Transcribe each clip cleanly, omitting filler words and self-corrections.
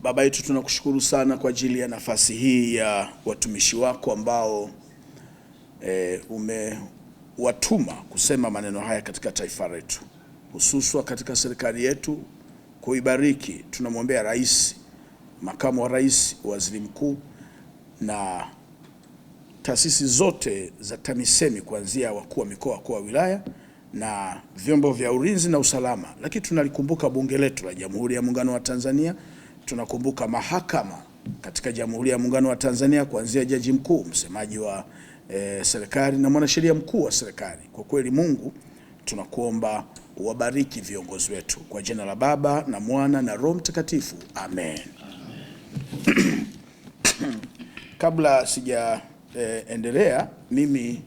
Baba yetu, tunakushukuru sana kwa ajili ya nafasi hii ya watumishi wako ambao umewatuma kusema maneno haya katika taifa letu, hususan katika serikali yetu, kuibariki. Tunamwombea rais, makamu wa rais, waziri mkuu na taasisi zote za TAMISEMI, kuanzia wakuu wa mikoa, wakuu wa wilaya na vyombo vya ulinzi na usalama. Lakini tunalikumbuka bunge letu la Jamhuri ya Muungano wa Tanzania, tunakumbuka mahakama katika Jamhuri ya Muungano wa Tanzania, kuanzia jaji mkuu, msemaji wa serikali na mwanasheria mkuu wa serikali. Kwa kweli Mungu, tunakuomba uwabariki viongozi wetu, kwa jina la Baba na Mwana na Roho Mtakatifu, amen. Kabla sijaendelea, mimi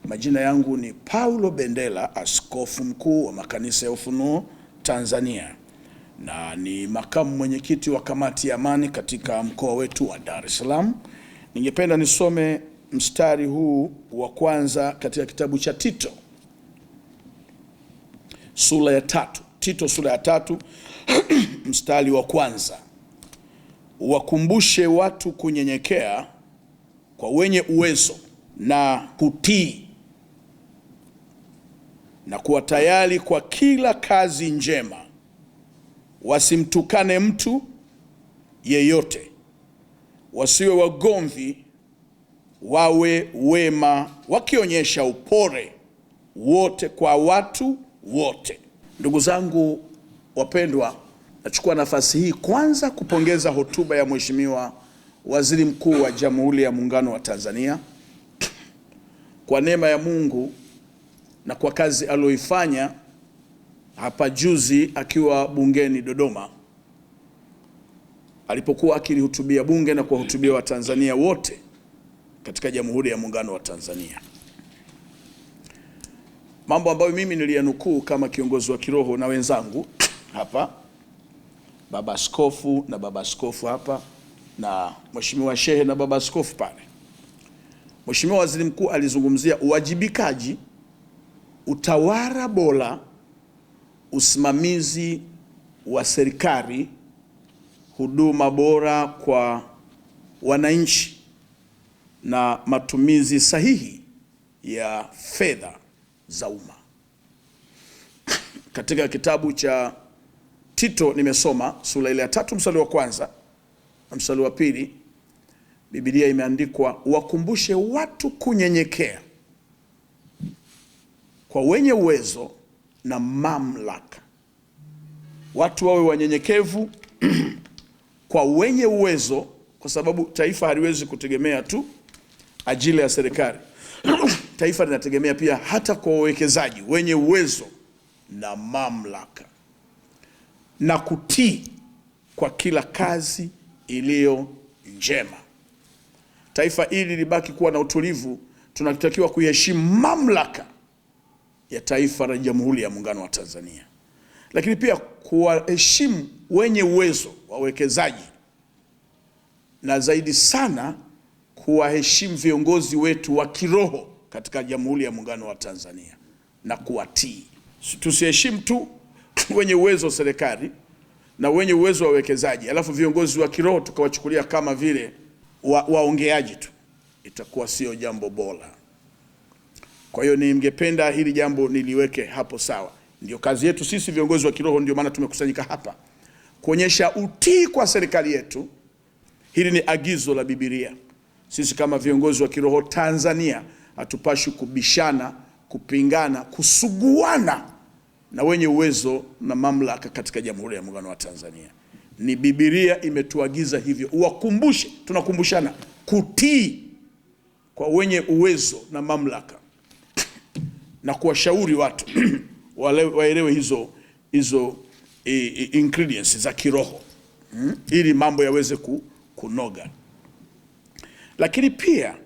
majina yangu ni Paulo Bendela, askofu mkuu wa makanisa ya Ufunuo Tanzania, na ni makamu mwenyekiti wa kamati ya amani katika mkoa wetu wa Dar es Salaam. Ningependa nisome mstari huu wa kwanza katika kitabu cha Tito sura ya 3. Tito sura ya 3 mstari wa kwanza: wakumbushe watu kunyenyekea kwa wenye uwezo na kutii na kuwa tayari kwa kila kazi njema, wasimtukane mtu yeyote, wasiwe wagomvi, wawe wema, wakionyesha upole wote kwa watu wote. Ndugu zangu wapendwa, nachukua nafasi hii kwanza kupongeza hotuba ya Mheshimiwa Waziri Mkuu wa Jamhuri ya Muungano wa Tanzania. Kwa neema ya Mungu na kwa kazi aliyoifanya hapa juzi akiwa bungeni Dodoma, alipokuwa akilihutubia bunge na kuwahutubia Watanzania wote katika Jamhuri ya Muungano wa Tanzania, mambo ambayo mimi niliyanukuu kama kiongozi wa kiroho na wenzangu hapa, baba askofu na baba askofu hapa na mheshimiwa shehe na baba askofu pale. Mheshimiwa Waziri Mkuu alizungumzia uwajibikaji, utawala bora, usimamizi wa serikali, huduma bora kwa wananchi na matumizi sahihi ya fedha za umma. Katika kitabu cha Tito nimesoma sura ile ya 3 mstari wa kwanza na mstari wa 2, Biblia imeandikwa wakumbushe watu kunyenyekea kwa wenye uwezo na mamlaka. Watu wawe wanyenyekevu kwa wenye uwezo, kwa sababu taifa haliwezi kutegemea tu ajili ya serikali. Taifa linategemea pia hata kwa wawekezaji wenye uwezo na mamlaka, na kutii kwa kila kazi iliyo njema. Taifa hili libaki kuwa na utulivu, tunatakiwa kuheshimu mamlaka ya taifa la Jamhuri ya Muungano wa Tanzania, lakini pia kuwaheshimu wenye uwezo, wawekezaji, na zaidi sana kuwaheshimu viongozi wetu wa kiroho katika Jamhuri ya Muungano wa Tanzania na kuwatii. Tusiheshimu tu wenye uwezo wa serikali na wenye uwezo wa wawekezaji, alafu viongozi wa kiroho tukawachukulia kama vile waongeaji tu. Itakuwa sio jambo bora. Kwa hiyo ningependa hili jambo niliweke hapo sawa. Ndio kazi yetu sisi viongozi wa kiroho, ndio maana tumekusanyika hapa kuonyesha utii kwa serikali yetu. Hili ni agizo la Biblia. Sisi kama viongozi wa kiroho Tanzania hatupashi kubishana, kupingana, kusuguana na wenye uwezo na mamlaka katika Jamhuri ya Muungano wa Tanzania. Ni Biblia imetuagiza hivyo. Uwakumbushe, tunakumbushana kutii kwa wenye uwezo na mamlaka, na kuwashauri watu waelewe hizo ingredients za kiroho, ili mambo yaweze kunoga. Lakini pia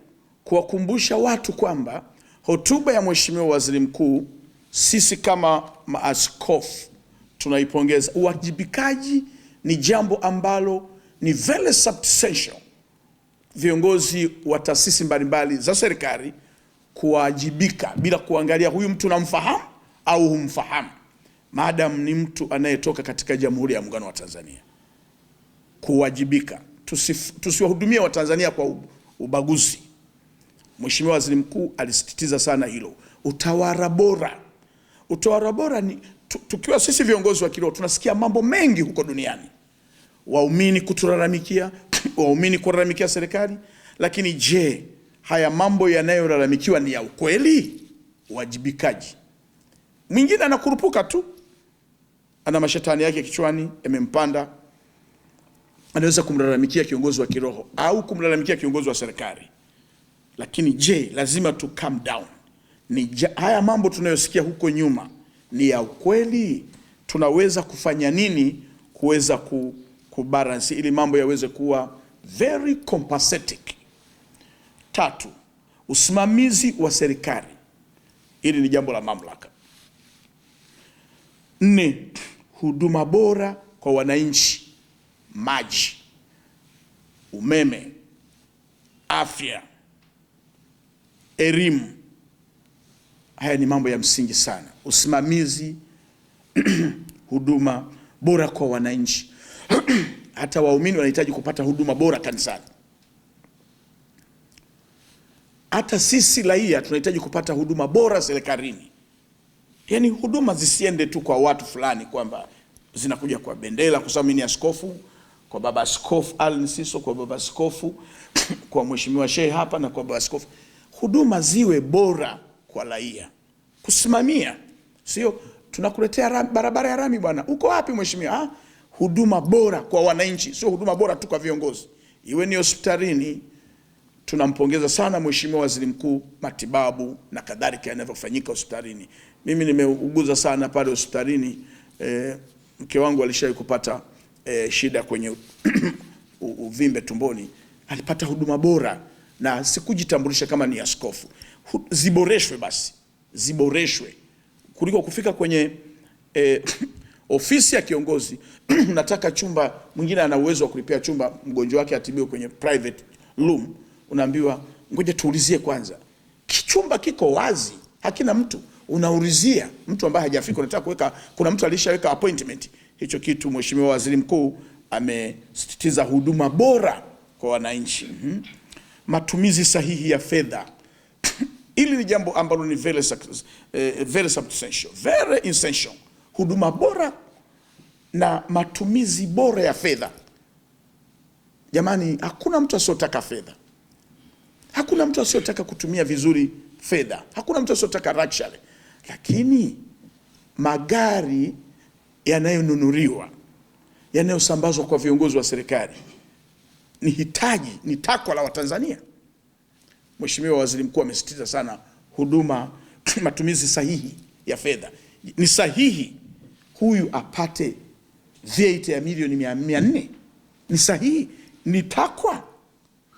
kuwakumbusha watu kwamba hotuba ya Mheshimiwa Waziri Mkuu, sisi kama maaskofu tunaipongeza. Uwajibikaji ni jambo ambalo ni very substantial. Viongozi wa taasisi mbalimbali za serikali kuwajibika bila kuangalia huyu mtu namfahamu au humfahamu, maadamu ni mtu anayetoka katika Jamhuri ya Muungano wa Tanzania. kuwajibika. Tusiwahudumie Watanzania kwa ubaguzi. Mheshimiwa Waziri Mkuu alisisitiza sana hilo. Utawala bora. Utawala bora ni tukiwa sisi viongozi wa kiroho tunasikia mambo mengi huko duniani. Waumini kutulalamikia, waumini kulalamikia serikali, lakini je, haya mambo yanayolalamikiwa ni ya ukweli? Uwajibikaji. Mwingine anakurupuka tu, ana mashetani yake kichwani yamempanda, anaweza kumlalamikia kiongozi wa kiroho au kumlalamikia kiongozi wa serikali. Lakini je, lazima tu calm down. Haya mambo tunayosikia huko nyuma ni ya ukweli? Tunaweza kufanya nini kuweza kubalance ili mambo yaweze kuwa very compensating? 3, usimamizi wa serikali. Hili ni jambo la mamlaka. 4, huduma bora kwa wananchi: maji, umeme, afya, elimu. Haya ni mambo ya msingi sana. Usimamizi huduma bora kwa wananchi. Hata waumini wanahitaji kupata huduma bora kanisani. Hata sisi raia tunahitaji kupata huduma bora serikalini. Yaani huduma zisiende tu kwa watu fulani kwamba zinakuja kwa bendera, kwa sababu mimi ni askofu, kwa baba askofu Allen Siso, kwa baba askofu, kwa mheshimiwa shehe hapa na kwa baba askofu. Huduma ziwe bora kwa raia. Kusimamia, sio tunakuletea barabara ya rami bwana, uko wapi mheshimiwa? Huduma bora kwa wananchi, sio huduma bora tu kwa viongozi. Iwe ni hospitalini. Tunampongeza sana Mheshimiwa Waziri Mkuu, matibabu na kadhalika yanavyofanyika hospitalini. Mimi nimeuguza sana pale hospitalini. Mke wangu alishawahi kupata shida kwenye uvimbe tumboni. Alipata huduma bora na sikujitambulisha kama ni askofu. Ziboreshwe basi, ziboreshwe kuliko kufika kwenye ofisi ya kiongozi. Nataka chumba, mwingine ana uwezo wa kulipia chumba mgonjwa wake atibiwe kwenye private room. Unaambiwa ngoja tuulizie kwanza. Kichumba kiko wazi, hakina mtu. Unaulizia mtu ambaye hajafika, unataka kuweka, kuna mtu alishaweka appointment. Hicho kitu Mheshimiwa Waziri Mkuu amesisitiza huduma bora kwa wananchi. Matumizi sahihi ya fedha. Hili ni jambo ambalo ni very substantial, very essential. Huduma bora na matumizi bora ya fedha. Jamani, hakuna mtu asiyotaka fedha. Hakuna mtu asiyotaka kutumia vizuri fedha. Hakuna mtu asiyotaka luxury. Lakini magari yanayonunuliwa, yanayosambazwa kwa viongozi wa serikali ni hitaji, ni takwa la Watanzania. Mheshimiwa Waziri Mkuu amesisitiza sana huduma, matumizi sahihi ya fedha. Ni sahihi huyu apate VAT ya milioni 400. Ni sahihi, ni takwa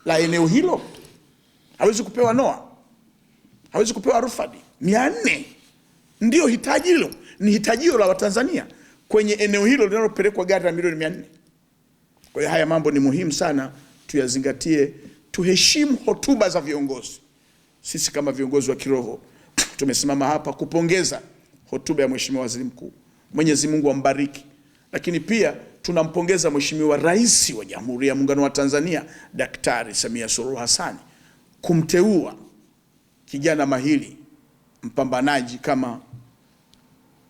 la eneo hilo. Hawezi kupewa Noah, hawezi kupewa Rufadi. 400 ndio hitaji hilo, ni hitajio la Watanzania kwenye eneo hilo linalopelekwa gari la milioni 400. Kwa hiyo haya mambo ni muhimu sana tuyazingatie. Tuheshimu hotuba za viongozi. Sisi kama viongozi wa kiroho tumesimama hapa kupongeza hotuba ya Mheshimiwa Waziri Mkuu. Mwenyezi Mungu ambariki. Lakini pia tunampongeza Mheshimiwa Rais wa Jamhuri ya Muungano wa Tanzania Daktari Samia Suluhu Hassan kumteua kijana mahiri mpambanaji kama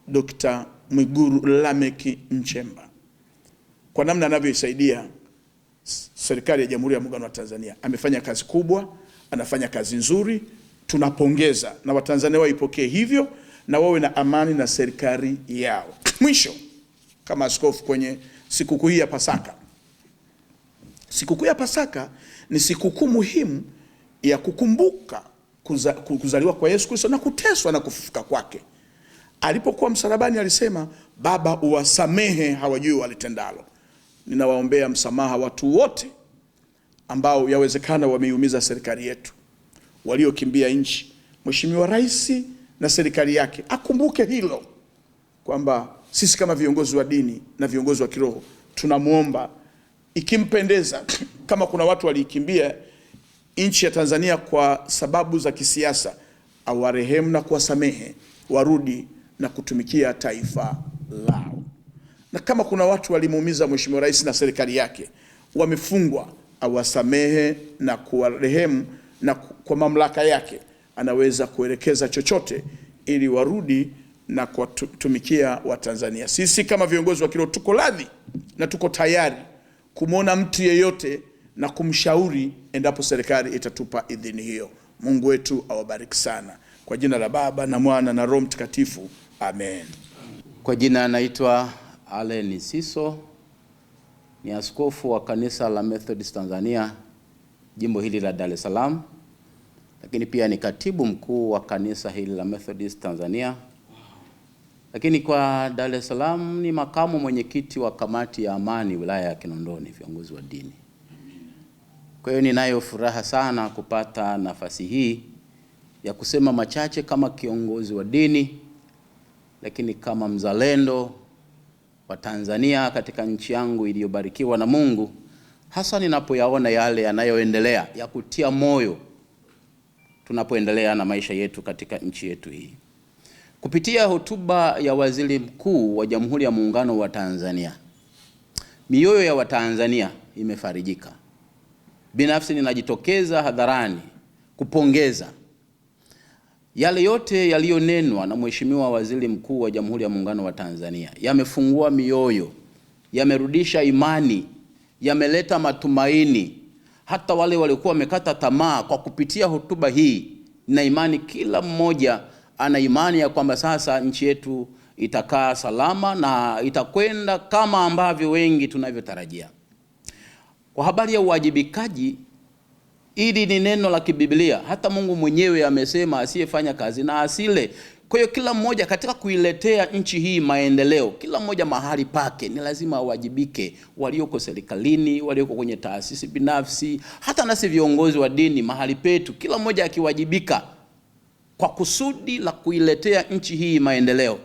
Dr. Mwigulu Lameck Nchemba. Kwa namna anavyoisaidia serikali ya Jamhuri ya Muungano wa Tanzania. Amefanya kazi kubwa, anafanya kazi nzuri, tunapongeza, na Watanzania waipokee hivyo na wawe na amani na serikali yao. Mwisho, kama askofu kwenye sikukuu hii ya Pasaka. Sikukuu ya Pasaka ni sikukuu muhimu ya kukumbuka kuzaliwa kwa Yesu Kristo na kuteswa na kufufuka kwake. Alipokuwa msalabani alisema, Baba uwasamehe hawajui walitendalo. Ninawaombea msamaha watu wote ambao yawezekana wameiumiza serikali yetu, waliokimbia nchi. Mheshimiwa Rais na serikali yake akumbuke hilo, kwamba sisi kama viongozi wa dini na viongozi wa kiroho tunamuomba, ikimpendeza, kama kuna watu walikimbia nchi ya Tanzania kwa sababu za kisiasa, awarehemu na kuwasamehe, warudi na kutumikia taifa lao. Na kama kuna watu walimuumiza Mheshimiwa Rais na serikali yake, wamefungwa awasamehe na kuwarehemu, na kwa mamlaka yake anaweza kuelekeza chochote ili warudi na kuwatumikia Watanzania. Sisi kama viongozi wa kiroho tuko radhi na tuko tayari kumwona mtu yeyote na kumshauri endapo serikali itatupa idhini hiyo. Mungu wetu awabariki sana. Kwa jina la Baba na Mwana na Roho Mtakatifu, amen. Kwa jina naitwa Allen Siso, ni askofu wa kanisa la Methodist Tanzania jimbo hili la Dar es Salaam, lakini pia ni katibu mkuu wa kanisa hili la Methodist Tanzania. Lakini kwa Dar es Salaam ni makamu mwenyekiti wa kamati ya amani wilaya ya Kinondoni, viongozi wa dini. Kwa hiyo ninayo furaha sana kupata nafasi hii ya kusema machache kama kiongozi wa dini, lakini kama mzalendo wa Tanzania katika nchi yangu iliyobarikiwa na Mungu, hasa ninapoyaona yale yanayoendelea ya kutia moyo tunapoendelea na maisha yetu katika nchi yetu hii. Kupitia hotuba ya Waziri Mkuu wa Jamhuri ya Muungano wa Tanzania, mioyo ya Watanzania imefarijika. Binafsi ninajitokeza hadharani kupongeza yale yote yaliyonenwa na Mheshimiwa Waziri Mkuu wa Jamhuri ya Muungano wa Tanzania. Yamefungua mioyo, yamerudisha imani, yameleta matumaini. Hata wale waliokuwa wamekata tamaa, kwa kupitia hotuba hii na imani, kila mmoja ana imani ya kwamba sasa nchi yetu itakaa salama na itakwenda kama ambavyo wengi tunavyotarajia. Kwa habari ya uwajibikaji, hili ni neno la kibiblia. Hata Mungu mwenyewe amesema asiyefanya kazi na asile. Kwa hiyo kila mmoja katika kuiletea nchi hii maendeleo, kila mmoja mahali pake ni lazima awajibike. Walioko serikalini, walioko kwenye taasisi binafsi, hata nasi viongozi wa dini mahali petu, kila mmoja akiwajibika kwa kusudi la kuiletea nchi hii maendeleo,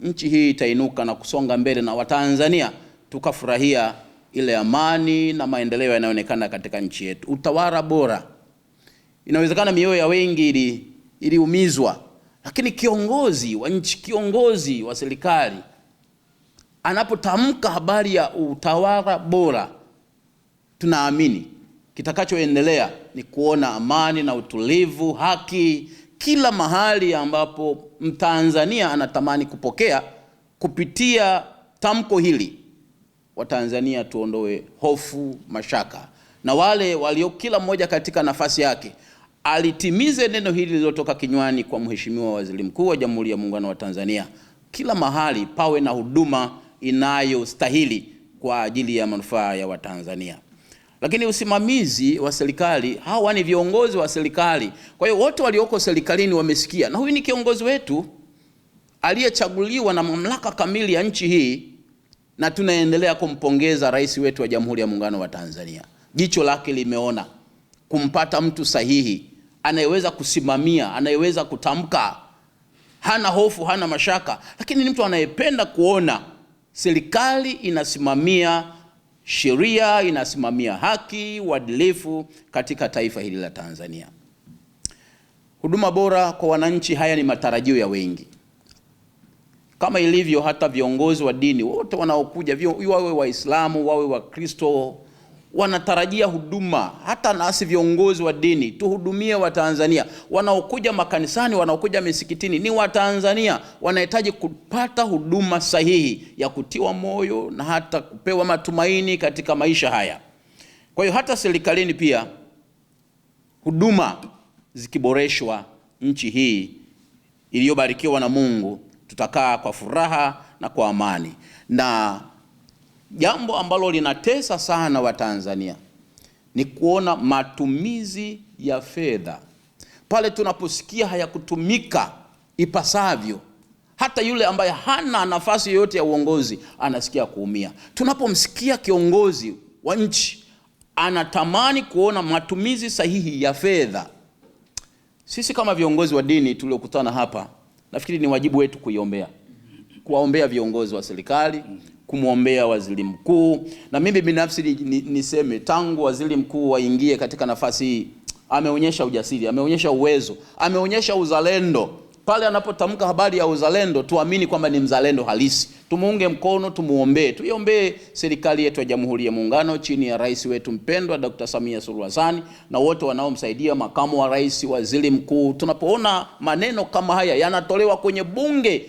nchi hii itainuka na kusonga mbele, na Watanzania tukafurahia ile amani na maendeleo yanayoonekana katika nchi yetu. Utawala bora. Inawezekana mioyo ya wengi iliumizwa, lakini kiongozi wa nchi, kiongozi wa serikali anapotamka habari ya utawala bora, tunaamini kitakachoendelea ni kuona amani na utulivu, haki kila mahali ambapo Mtanzania anatamani kupokea. Kupitia tamko hili, Watanzania tuondoe hofu, mashaka, na wale walio kila mmoja katika nafasi yake alitimize neno hili lililotoka kinywani kwa Mheshimiwa Waziri Mkuu wa Jamhuri ya Muungano wa Tanzania. Kila mahali pawe na huduma inayostahili kwa ajili ya manufaa ya Watanzania. Lakini usimamizi wa serikali, hawa ni viongozi wa serikali. Kwa hiyo wote walioko serikalini wamesikia, na huyu ni kiongozi wetu aliyechaguliwa na mamlaka kamili ya nchi hii, na tunaendelea kumpongeza rais wetu wa Jamhuri ya Muungano wa Tanzania. Jicho lake limeona kumpata mtu sahihi, anayeweza kusimamia, anayeweza kutamka, hana hofu, hana mashaka, lakini ni mtu anayependa kuona serikali inasimamia sheria, inasimamia haki, uadilifu katika taifa hili la Tanzania. Huduma bora kwa wananchi, haya ni matarajio ya wengi. Kama ilivyo hata viongozi wa dini wote wanaokuja, wawe Waislamu, wawe Wakristo, wanatarajia huduma. Hata nasi viongozi wa dini tuhudumie Watanzania. Wanaokuja makanisani, wanaokuja misikitini ni Watanzania, wanahitaji kupata huduma sahihi ya kutiwa moyo na hata kupewa matumaini katika maisha haya. Kwa hiyo hata serikalini pia huduma zikiboreshwa, nchi hii iliyobarikiwa na Mungu tutakaa kwa furaha na kwa amani. Na jambo ambalo linatesa sana Watanzania ni kuona matumizi ya fedha pale tunaposikia hayakutumika ipasavyo. Hata yule ambaye hana nafasi yoyote ya uongozi anasikia kuumia. Tunapomsikia kiongozi wa nchi anatamani kuona matumizi sahihi ya fedha, sisi kama viongozi wa dini tuliokutana hapa, nafikiri ni wajibu wetu kuwaombea viongozi wa serikali, kumwombea waziri mkuu. Na mimi binafsi niseme, tangu waziri mkuu waingie katika nafasi hii, ameonyesha ujasiri, ameonyesha uwezo, ameonyesha uzalendo pale anapotamka habari ya uzalendo, tuamini kwamba ni mzalendo halisi. Tumuunge mkono, tumuombee, tuiombee serikali yetu ya Jamhuri ya Muungano chini ya rais wetu mpendwa Dr. Samia Suluhu Hassan na wote wanaomsaidia, makamu wa rais, waziri mkuu. Tunapoona maneno kama haya yanatolewa kwenye bunge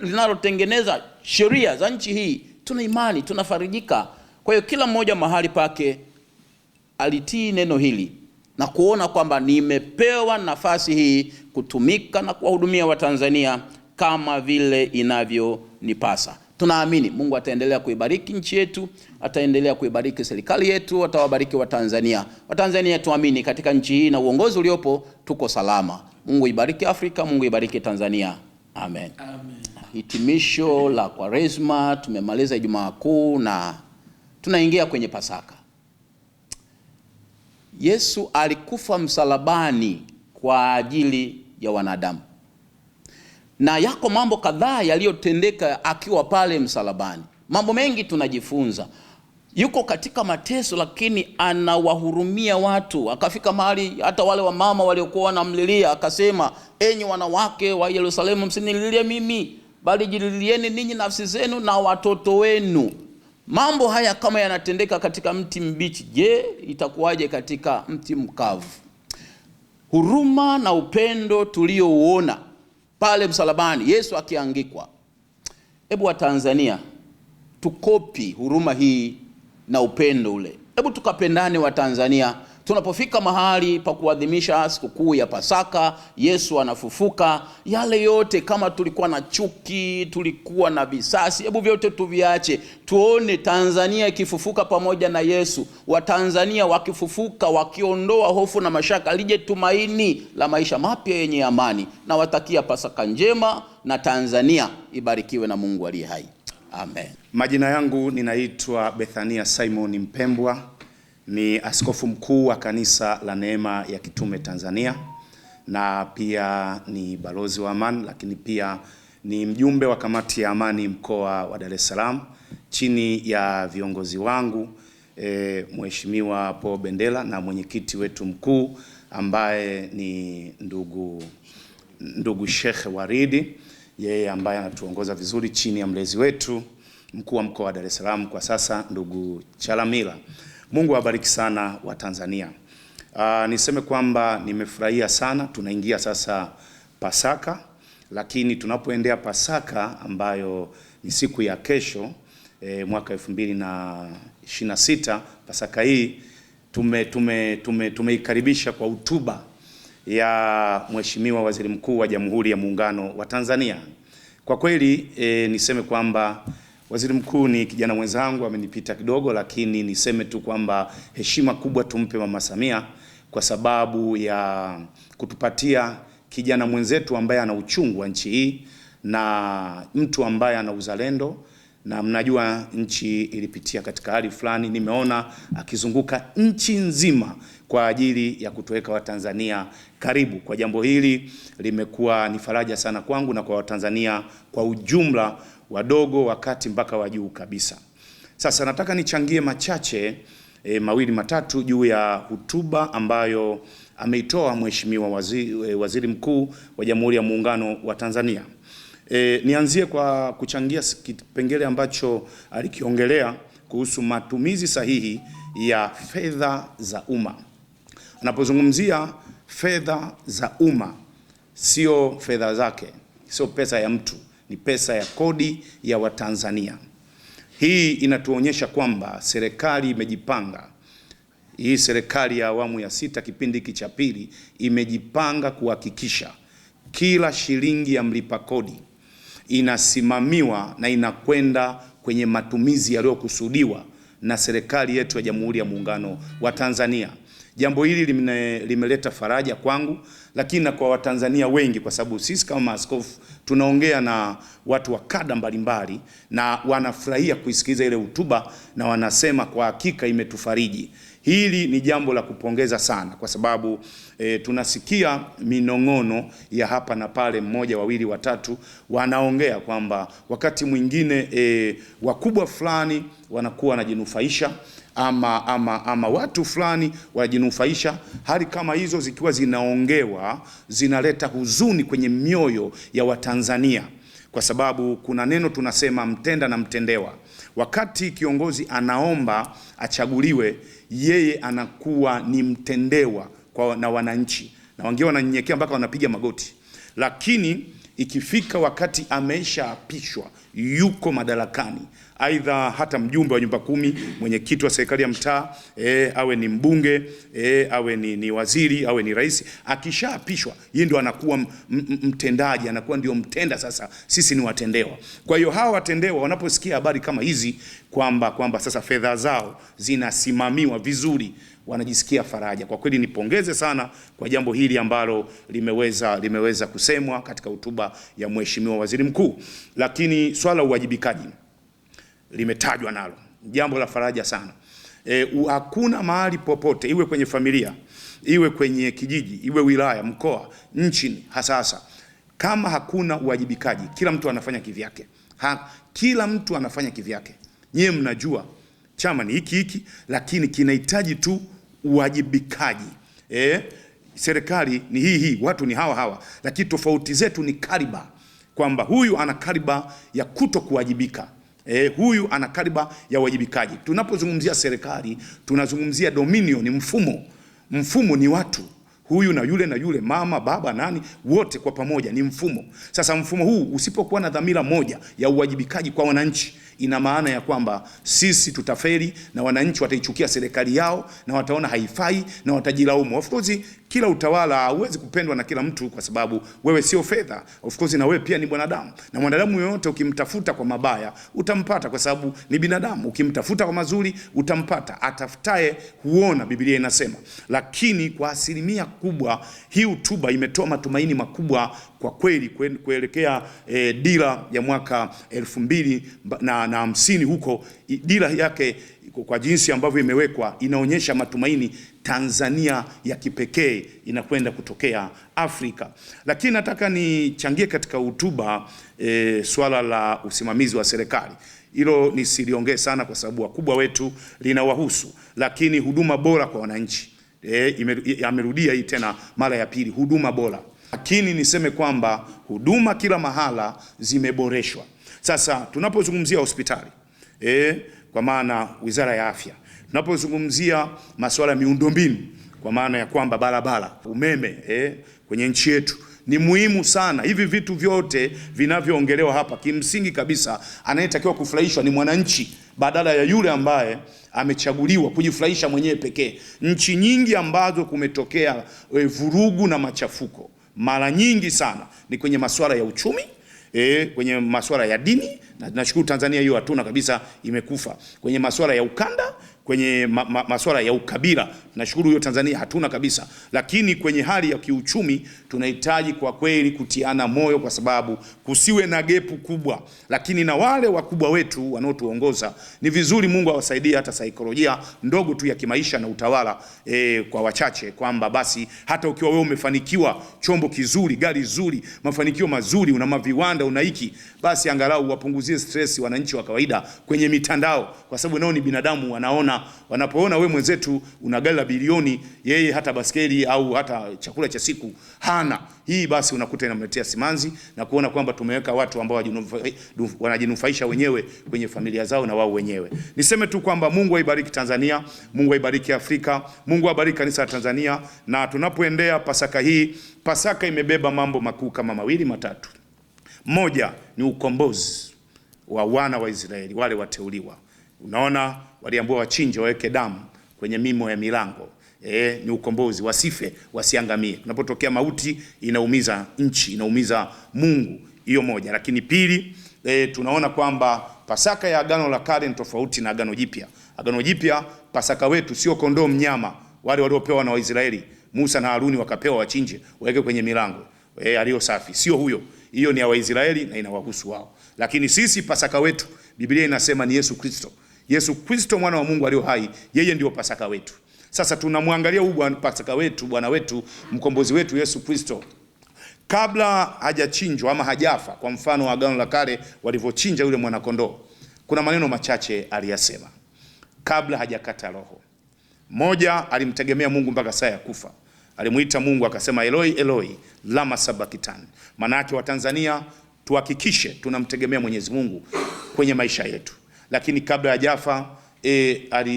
linalotengeneza sheria za nchi hii, tuna imani, tunafarijika. Kwa hiyo kila mmoja mahali pake alitii neno hili na kuona kwamba nimepewa nafasi hii kutumika na kuwahudumia Watanzania kama vile inavyonipasa. Tunaamini Mungu ataendelea kuibariki nchi yetu, ataendelea kuibariki serikali yetu, atawabariki Watanzania. Watanzania tuamini katika nchi hii na uongozi uliopo tuko salama. Mungu ibariki Afrika, Mungu ibariki Tanzania. Amen. Amen. Hitimisho la Kwaresma, tumemaliza Ijumaa Kuu na tunaingia kwenye Pasaka. Yesu alikufa msalabani kwa ajili ya wanadamu. Na yako mambo kadhaa yaliyotendeka akiwa pale msalabani. Mambo mengi tunajifunza. Yuko katika mateso lakini anawahurumia watu. Akafika mahali hata wale wamama waliokuwa wanamlilia akasema, enyi wanawake wa Yerusalemu, msinililie mimi, bali jililieni ninyi nafsi zenu na watoto wenu. Mambo haya kama yanatendeka katika mti mbichi, je, itakuwaje katika mti mkavu? Huruma na upendo tuliouona pale msalabani Yesu akiangikwa. Hebu Watanzania tukopi huruma hii na upendo ule. Hebu tukapendane Watanzania. Tunapofika mahali pa kuadhimisha sikukuu ya Pasaka, Yesu anafufuka, yale yote kama tulikuwa na chuki, tulikuwa na visasi, hebu vyote tuviache. Tuone Tanzania ikifufuka pamoja na Yesu. Watanzania wakifufuka, wakiondoa hofu na mashaka, lije tumaini la maisha mapya yenye amani. Na watakia Pasaka njema na Tanzania ibarikiwe na Mungu aliye hai. Amen. Majina yangu ninaitwa Bethania Simon Mpembwa. Ni askofu mkuu wa kanisa la Neema ya Kitume Tanzania, na pia ni balozi wa amani, lakini pia ni mjumbe wa kamati ya amani mkoa wa Dar es Salaam chini ya viongozi wangu Mheshimiwa Paul Bendela na mwenyekiti wetu mkuu ambaye ni ndugu Sheikh Waridi, yeye ambaye anatuongoza vizuri chini ya mlezi wetu mkuu wa mkoa wa Dar es Salaam kwa sasa, ndugu Chalamila. Mungu awabariki sana wa Tanzania. Niseme kwamba nimefurahia sana. Tunaingia sasa Pasaka, lakini tunapoendea Pasaka ambayo ni siku ya kesho mwaka 2026, Pasaka hii tumeikaribisha kwa hotuba ya Mheshimiwa Waziri Mkuu wa Jamhuri ya Muungano wa Tanzania. Kwa kweli niseme kwamba Waziri Mkuu ni kijana mwenzangu, amenipita kidogo, lakini niseme tu kwamba heshima kubwa tumpe Mama Samia kwa sababu ya kutupatia kijana mwenzetu ambaye ana uchungu wa nchi hii na mtu ambaye ana uzalendo. Na mnajua nchi ilipitia katika hali fulani, nimeona akizunguka nchi nzima kwa ajili ya kutuweka Watanzania karibu. Kwa jambo hili limekuwa ni faraja sana kwangu na kwa Watanzania kwa ujumla, wadogo, wakati mpaka wa juu kabisa. Sasa nataka nichangie machache mawili matatu juu ya hotuba ambayo ameitoa Mheshimiwa Waziri Mkuu wa Jamhuri ya Muungano wa Tanzania. Nianzie kwa kuchangia kipengele ambacho alikiongelea kuhusu matumizi sahihi ya fedha za umma. Anapozungumzia fedha za umma, sio fedha zake, sio pesa ya mtu, ni pesa ya kodi ya Watanzania. Hii inatuonyesha kwamba serikali imejipanga. Hii serikali ya awamu ya 6 kipindi hiki cha pili imejipanga kuhakikisha kila shilingi ya mlipa kodi inasimamiwa na inakwenda kwenye matumizi yaliyokusudiwa na serikali yetu ya Jamhuri ya Muungano wa Tanzania. Jambo hili limeleta faraja kwangu, lakini na kwa Watanzania wengi, kwa sababu sisi kama maaskofu tunaongea na watu wa kada mbalimbali na wanafurahia kuisikiza ile hotuba na wanasema kwa hakika imetufariji. Hili ni jambo la kupongeza sana, kwa sababu tunasikia minong'ono ya hapa na pale, mmoja, wawili, watatu wanaongea kwamba wakati mwingine wakubwa fulani wanakuwa wanajinufaisha ama watu fulani wanajinufaisha. Hali kama hizo zikiwa zinaongewa, zinaleta huzuni kwenye mioyo ya Watanzania, kwa sababu kuna neno tunasema mtenda na mtendewa. Wakati kiongozi anaomba achaguliwe, yeye anakuwa ni mtendewa na wananchi, na wengine wananyenyekea mpaka wanapiga magoti. Lakini ikifika wakati ameishaapishwa, yuko madarakani, aidha hata mjumbe wa nyumba kumi, mwenyekiti wa serikali ya mtaa, awe ni mbunge, awe ni waziri, awe ni rais, akishaapishwa yeye ndio anakuwa mtendaji, anakuwa ndio mtenda. Sasa sisi ni watendewa. Kwa hiyo hawa watendewa wanaposikia habari kama hizi kwamba sasa fedha zao zinasimamiwa vizuri, wanajisikia faraja. Kwa kweli nipongeze sana kwa jambo hili ambalo limeweza kusemwa katika hotuba ya Mheshimiwa Waziri Mkuu. Lakini swala uwajibikaji limetajwa nalo, jambo la faraja sana. Hakuna mahali popote, iwe kwenye familia, iwe kwenye kijiji, iwe wilaya, mkoa, nchini hasa, kama hakuna uwajibikaji, kila mtu anafanya kivyake. Kila mtu anafanya kivyake. Nyie mnajua chama ni hiki, lakini kinahitaji tu uwajibikaji. Serikali ni hii, watu ni hawa, lakini tofauti zetu ni kariba, kwamba huyu ana kariba ya kuto kuwajibika, huyu ana kariba ya uwajibikaji. Tunapozungumzia serikali, tunazungumzia dominion, mfumo ni watu, huyu na yule, mama, baba, nani, wote kwa pamoja ni mfumo. Sasa mfumo huu usipokuwa na dhamira moja ya uwajibikaji kwa wananchi, ina maana ya kwamba sisi tutafeli na wananchi wataichukia serikali yao na wataona haifai na watajilaumu. Of course kila utawala hauwezi kupendwa na kila mtu, kwa sababu wewe sio fedha. Of course na wewe pia ni mwanadamu, na mwanadamu yoyote ukimtafuta kwa mabaya utampata, kwa sababu ni binadamu. Ukimtafuta kwa mazuri utampata. Atafutaye huona, Biblia inasema. Lakini kwa asilimia kubwa hii hotuba imetoa matumaini makubwa kwa kweli kuelekea dira ya mwaka 2050 huko. Dira yake kwa jinsi ambavyo imewekwa inaonyesha matumaini. Tanzania ya kipekee inakwenda kutokea Afrika. Lakini nataka nichangie katika hotuba swala la usimamizi wa serikali. Hilo nisiliongee sana kwa sababu wakubwa wetu linawahusu, lakini huduma bora kwa wananchi, amerudia hii tena mara ya pili, huduma bora. Lakini niseme kwamba huduma kila mahala zimeboreshwa. Sasa tunapozungumzia hospitali, kwa maana Wizara ya Afya, tunapozungumzia masuala ya miundombinu, kwa maana ya kwamba barabara, umeme, kwenye nchi yetu ni muhimu sana. Hivi vitu vyote vinavyoongelewa hapa, kimsingi kabisa anayetakiwa kufurahishwa ni mwananchi, badala ya yule ambaye amechaguliwa kujifurahisha mwenyewe pekee. Nchi nyingi ambazo kumetokea vurugu na machafuko, mara nyingi sana ni kwenye masuala ya uchumi, kwenye masuala ya dini, na nashukuru Tanzania hiyo hatuna kabisa, imekufa. Kwenye masuala ya ukanda, kwenye masuala ya ukabila, nashukuru hiyo Tanzania hatuna kabisa. Lakini kwenye hali ya kiuchumi tunahitaji kwa kweli kutiana moyo, kwa sababu kusiwe na gepu kubwa. Lakini na wale wakubwa wetu wanaotuongoza ni vizuri Mungu awasaidie hata saikolojia ndogo tu ya kimaisha na utawala, kwa wachache, kwamba basi hata ukiwa wewe umefanikiwa, chombo kizuri, gari zuri, mafanikio mazuri, una maviwanda, una hiki, basi angalau wapunguzie stress wananchi wa kawaida kwenye mitandao, kwa sababu nao ni binadamu. Wanapoona wewe mwenzetu una gari la bilioni, yeye hata baskeli au hata chakula cha siku hana, hii basi unakuta inamletea simanzi na kuona kwamba tumeweka watu ambao wanajinufaisha wenyewe kwenye familia zao na wao wenyewe. Niseme tu kwamba Mungu aibariki Tanzania, Mungu aibariki Afrika, Mungu aibariki kanisa la Tanzania. Na tunapoendea Pasaka hii, Pasaka imebeba mambo makuu kama mawili matatu. Moja ni ukombozi wa wana wa Israeli, wale wateuliwa. Unaona, waliambiwa wachinje, waweke damu kwenye mimo ya milango. Ni ukombozi, wasife, wasiangamie. Kunapotokea mauti inaumiza nchi, inaumiza Mungu. Hiyo moja. Lakini pili, tunaona kwamba Pasaka ya Agano la Kale ni tofauti na Agano Jipya. Agano Jipya, Pasaka wetu sio kondoo mnyama wale waliopewa na Waisraeli, Musa na Haruni wakapewa wachinje, waweke kwenye milango, aliyo safi. Sio huyo. Hiyo ni ya Waisraeli na inawahusu wao. Lakini sisi Pasaka wetu, Biblia inasema ni Yesu Kristo. Yesu Kristo mwana wa Mungu aliye hai, yeye ndio Pasaka wetu. Sasa tunamwangalia huyu Pasaka wetu, Bwana wetu, mkombozi wetu Yesu Kristo. Kabla hajachinjwa ama hajafa, kwa mfano wa Agano la Kale walivyochinja yule mwana kondoo, kuna maneno machache aliyasema. kabla hajakata roho. Moja, alimtegemea Mungu mpaka saa ya kufa. Alimuita Mungu akasema Eloi Eloi lama sabakitani. Maana yake Watanzania tuhakikishe tunamtegemea Mwenyezi Mungu kwenye maisha yetu. Lakini kabla ya jafa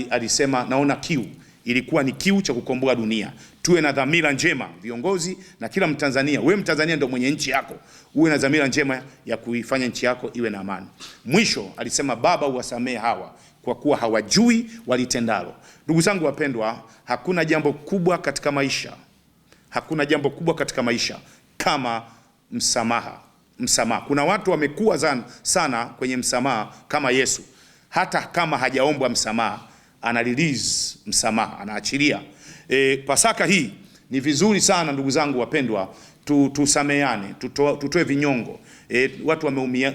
alisema naona kiu. Ilikuwa ni kiu cha kukomboa dunia. Tuwe na dhamira njema viongozi na kila Mtanzania. Wewe Mtanzania ndio mwenye nchi yako. Uwe na dhamira njema ya kuifanya nchi yako iwe na amani. Mwisho alisema Baba uwasamehe hawa kwa kuwa hawajui walitendalo. Ndugu zangu wapendwa, hakuna jambo kubwa katika maisha. Hakuna jambo kubwa katika maisha kama msamaha. Msamaha. Kuna watu wamekuwa sana kwenye msamaha kama Yesu. Hata kama hajaombwa msamaha, ana release msamaha, anaachilia. Pasaka hii ni vizuri sana ndugu zangu wapendwa, tusameane, tutoe vinyongo. Watu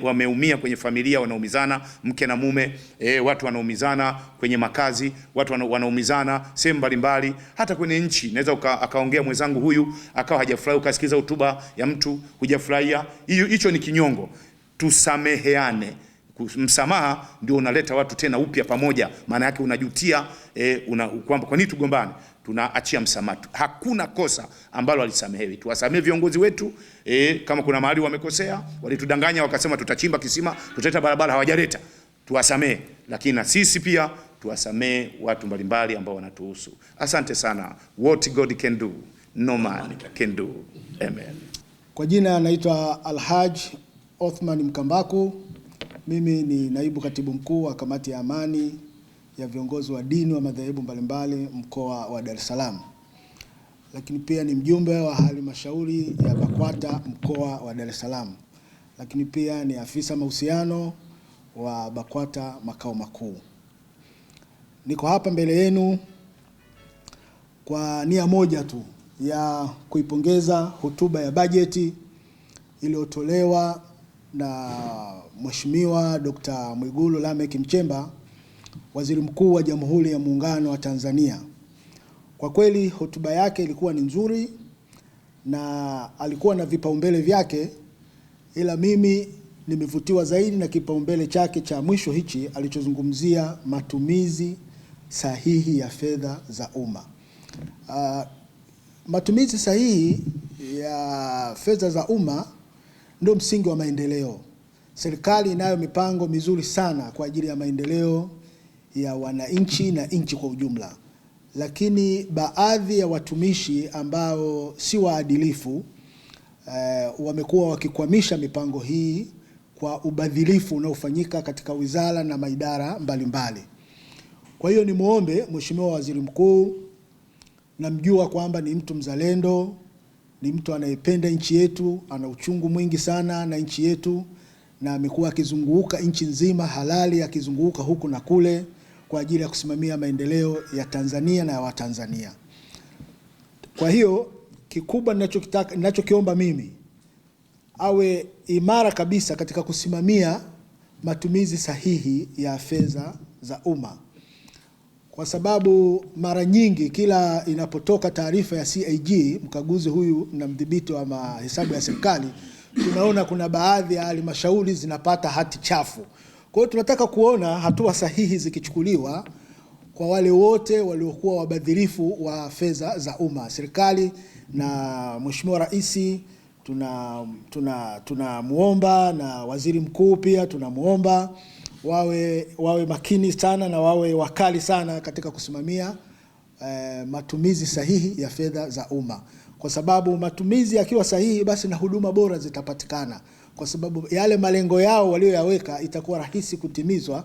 wameumia kwenye familia, wanaumizana mke na mume, watu wanaumizana kwenye makazi, watu wanaumizana sehemu mbalimbali, hata kwenye nchi. Naweza akaongea mwenzangu huyu akawa hajafurahi, ukasikiza hotuba ya mtu hujafurahia, hicho ni kinyongo. Tusameheane. Msamaha ndio unaleta watu tena upya pamoja. Maana yake unajutia kwamba kwa nini tugombane, tunaachia msamaha. Hakuna kosa ambalo alisamehewi. Tuwasamehe viongozi wetu, kama kuna mahali wamekosea, walitudanganya wakasema tutachimba kisima, tutaleta barabara, hawajaleta. Tuwasamehe, lakini na sisi pia tuwasamehe watu mbalimbali ambao wanatuhusu. Asante sana. What God can do, no man can do. Amen. Kwa jina naitwa Alhaj Othman Mkambaku. Mimi ni naibu katibu mkuu wa kamati ya amani ya viongozi wa dini wa madhehebu mbalimbali mkoa wa Dar es Salaam. Lakini pia ni mjumbe wa halmashauri ya BAKWATA mkoa wa Dar es Salaam. Lakini pia ni afisa mahusiano wa BAKWATA makao makuu. Niko hapa mbele yenu kwa nia moja tu ya kuipongeza hotuba ya bajeti iliyotolewa na Mheshimiwa Dr. Mwigulu Lameck Nchemba, Waziri Mkuu wa Jamhuri ya Muungano wa Tanzania. Kwa kweli hotuba yake ilikuwa ni nzuri na alikuwa na vipaumbele vyake, ila mimi nimevutiwa zaidi na kipaumbele chake cha mwisho hichi alichozungumzia matumizi sahihi ya fedha za umma. Matumizi sahihi ya fedha za umma ndio msingi wa maendeleo. Serikali inayo mipango mizuri sana kwa ajili ya maendeleo ya wananchi na nchi kwa ujumla. Lakini baadhi ya watumishi ambao si waadilifu wamekuwa wakikwamisha mipango hii kwa ubadhirifu unaofanyika katika wizara na maidara mbalimbali. Kwa hiyo ni muombe Mheshimiwa Waziri Mkuu, namjua kwamba ni mtu mzalendo, ni mtu anayependa nchi yetu, ana uchungu mwingi sana na nchi yetu, na amekuwa akizunguka nchi nzima halali, akizunguka huku na kule kwa ajili ya kusimamia maendeleo ya Tanzania na ya Watanzania. Kwa hiyo kikubwa ninachokiomba mimi awe imara kabisa katika kusimamia matumizi sahihi ya fedha za umma. Kwa sababu mara nyingi kila inapotoka taarifa ya CAG, mkaguzi huyu na mdhibiti wa mahesabu ya serikali, tunaona kuna baadhi ya halmashauri zinapata hati chafu. Kwa hiyo tunataka kuona hatua sahihi zikichukuliwa kwa wale wote waliokuwa wabadhirifu wa fedha za umma. Serikali na Mheshimiwa Rais tunamuomba na Waziri Mkuu pia tunamuomba wawe makini sana na wawe wakali sana katika kusimamia matumizi sahihi ya fedha za umma. Kwa sababu matumizi yakiwa sahihi, basi na huduma bora zitapatikana. Kwa sababu yale malengo yao walioyaweka itakuwa rahisi kutimizwa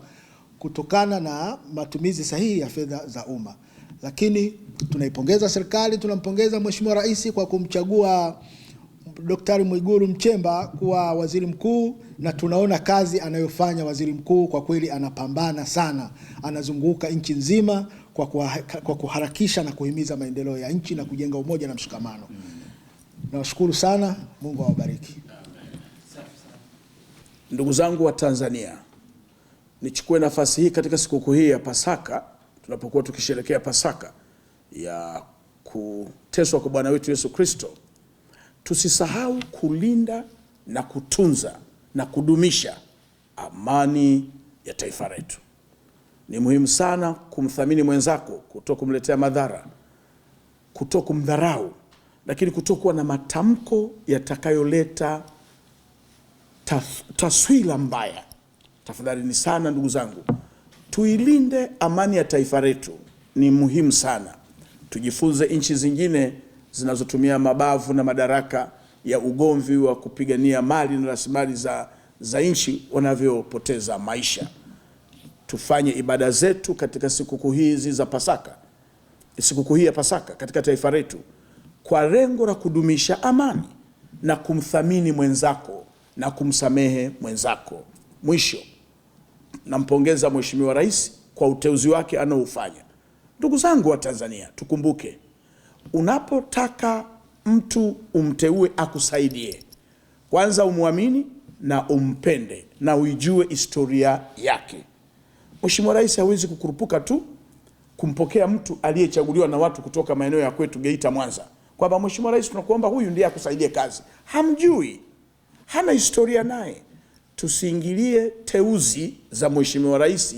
kutokana na matumizi sahihi ya fedha za umma. Lakini tunaipongeza serikali, tunampongeza Mheshimiwa Rais kwa kumchagua Daktari Mwigulu Nchemba kuwa waziri mkuu, na tunaona kazi anayofanya waziri mkuu. Kwa kweli anapambana sana, anazunguka nchi nzima kwa kuharakisha na kuhimiza maendeleo ya nchi na kujenga umoja na mshikamano. Nawashukuru sana, Mungu awabariki. Ndugu zangu wa Tanzania, nichukue nafasi hii katika sikukuu hii ya Pasaka, tunapokuwa tukisherehekea Pasaka ya kuteswa kwa Bwana wetu Yesu Kristo, tusisahau kulinda na kutunza na kudumisha amani ya taifa letu. Ni muhimu sana kumthamini mwenzako, kutokumletea madhara, kutokumdharau, lakini kutokuwa na matamko yatakayoleta taswira mbaya. Tafadhali ni sana ndugu zangu, tuilinde amani ya taifa letu. Ni muhimu sana tujifunze nchi zingine zinazotumia mabavu na madaraka ya ugomvi wa kupigania mali na rasilimali za nchi wanavyopoteza maisha. Tufanye ibada zetu katika sikukuu hizi za Pasaka, sikukuu hii ya Pasaka katika taifa letu kwa lengo la kudumisha amani na kumthamini mwenzako na kumsamehe mwenzako. Mwisho, nampongeza Mheshimiwa Rais kwa uteuzi wake anaoufanya. Ndugu zangu wa Tanzania, tukumbuke, unapotaka mtu umteue akusaidie, kwanza umwamini na umpende na uijue historia yake. Mheshimiwa Rais hawezi kukurupuka tu kumpokea mtu aliyechaguliwa na watu kutoka maeneo ya kwetu Geita, Mwanza, kwamba Mheshimiwa Rais, tunakuomba huyu ndiye akusaidie kazi. Hamjui, hana historia naye. Tusiingilie teuzi za Mheshimiwa Rais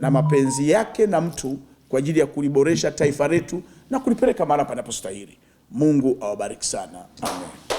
na mapenzi yake na mtu kwa ajili ya kuliboresha taifa letu na kulipeleka mahali panapostahili. Mungu awabariki sana. Amen.